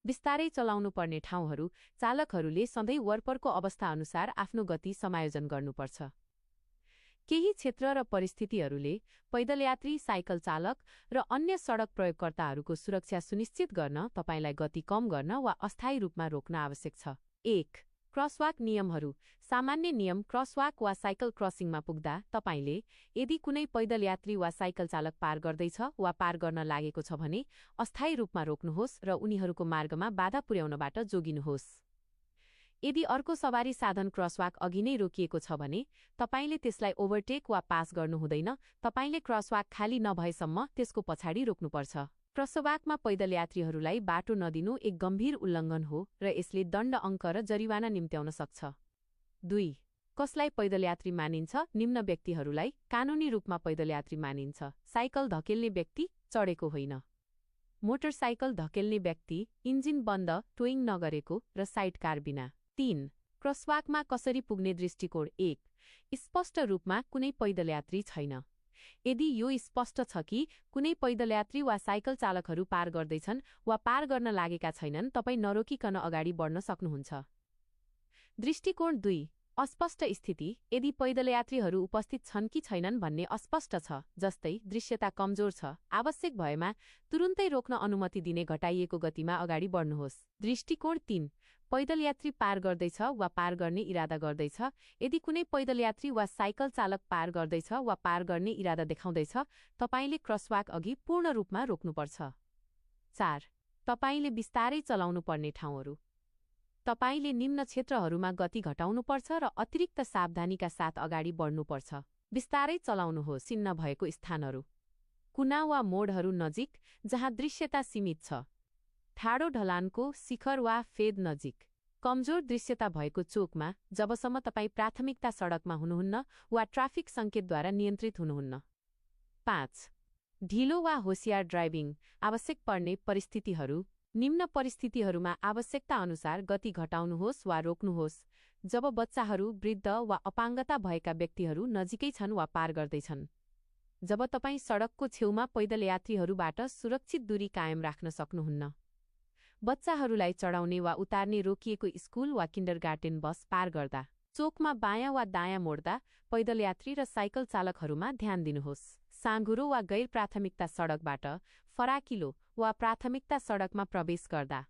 बिस्तारै चलाउनुपर्ने ठाउँहरू चालकहरूले सधैँ वरपरको अवस्था अनुसार आफ्नो गति समायोजन गर्नुपर्छ। केही क्षेत्र र परिस्थितिहरूले पैदल यात्री, साइकल चालक र अन्य सडक प्रयोगकर्ताहरूको सुरक्षा सुनिश्चित गर्न तपाईलाई गति कम गर्न वा अस्थायी रूपमा रोक्न आवश्यक छ। 1. क्रसवाक नियमहरू। सामान्य नियम क्रसवाक वा साइकल क्रसिङमा पुग्दा तपाईले यदि कुनै पैदल यात्री वा साइकल चालक पार गर्दैछ वा पार गर्न लागेको छ भने अस्थायी रूपमा रोक्नुहोस् र उनीहरूको मार्गमा बाधा पुर्याउनबाट जोगिनुहोस्। यदि अर्को सवारी साधन क्रसवाक अघि नै रोकिएको छ भने तपाईले त्यसलाई ओभरटेक वा पास गर्नु हुँदैन। तपाईले क्रसवाक खाली नभएसम्म त्यसको पछाडि रोक्नुपर्छ। क्रसवाकमा पैदल यात्रीहरूलाई बाटो नदिनु एक गम्भीर उल्लङ्घन हो र यसले दण्ड अङ्क र जरिवाना निम्त्याउन सक्छ। 2. कसलाई पैदल यात्री मानिन्छ? निम्न व्यक्तिहरूलाई कानुनी रूपमा पैदल यात्री मानिन्छ। साइकल धकेल्ने व्यक्ति, चढेको होइन। मोटरसाइकल धकेल्ने व्यक्ति, इन्जिन बन्द, टोइङ नगरेको र साइड कार बिना। 3. क्रसवाकमा कसरी पुग्ने दृष्टिकोण। 1. स्पष्ट रूपमा कुनै पैदल यात्री छैन। यदि यो स्पष्ट छ कि कुनै पैदल यात्री वा साइकल चालकहरू पार गर्दैछन् वा पार गर्न लागेका छैनन्, तपाई नरोकिकन अगाडि बढ्न सक्नुहुन्छ। दृष्टिकोण 2. अस्पष्ट स्थिति। यदि पैदल यात्रीहरू उपस्थित छन् कि छैनन् भन्ने अस्पष्ट छ, जस्तै दृश्यता कमजोर छ, आवश्यक भएमा तुरुन्तै रोक्न अनुमति दिने घटाइएको गतिमा अगाडि बढ्नुहोस्। दृष्टिकोण 3. पैदल यात्री पार गर्दैछ वा पार गर्ने इरादा गर्दैछ। यदि कुनै पैदल यात्री वा साइकल चालक पार गर्दैछ वा पार गर्ने इरादा देखाउँदैछ, तपाईले क्रसवाक अघि पूर्ण रूपमा रोक्नुपर्छ। 4. तपाईले बिस्तारै चलाउनुपर्ने ठाउँहरू। तपाईले निम्न क्षेत्रहरूमा गति घटाउनुपर्छ र अतिरिक्त सावधानीका साथ अगाडि बढ्नुपर्छ। बिस्तारै चलाउनुहोस्। चिन्ह भएको स्थानहरू, कुना वा मोडहरू नजिक जहाँ दृश्यता सीमित छ। ठाडो ढलानको शिखर वा फेद नजिक। कमजोर दृश्यता भएको चोकमा जबसम्म तपाई प्राथमिकता सडकमा हुनुहुन्न वा ट्राफिक सङ्केतद्वारा नियन्त्रित हुनुहुन्न। 5. ढिलो वा होशियार ड्राइभिङ। आवश्यक पर्ने परिस्थितिहरू। निम्न परिस्थितिहरूमा आवश्यकता अनुसार गति घटाउनुहोस् वा रोक्नुहोस्। जब बच्चाहरू, वृद्ध वा अपाङ्गता भएका व्यक्तिहरू नजिकै छन् वा पार गर्दैछन्। जब तपाई सडकको छेउमा पैदल यात्रीहरूबाट सुरक्षित दूरी कायम राख्न सक्नुहुन्न। बच्चाहरूलाई चढाउने वा उतार्ने रोकिएको स्कुल वा किन्डरगार्टेन बस पार गर्दा। चोकमा बायाँ वा दायाँ मोड्दा पैदल यात्री र साइकल चालकहरूमा ध्यान दिनुहोस्। साँघुरो वा गैर प्राथमिकता सडकबाट फराकिलो वा प्राथमिकता सडकमा प्रवेश गर्दा।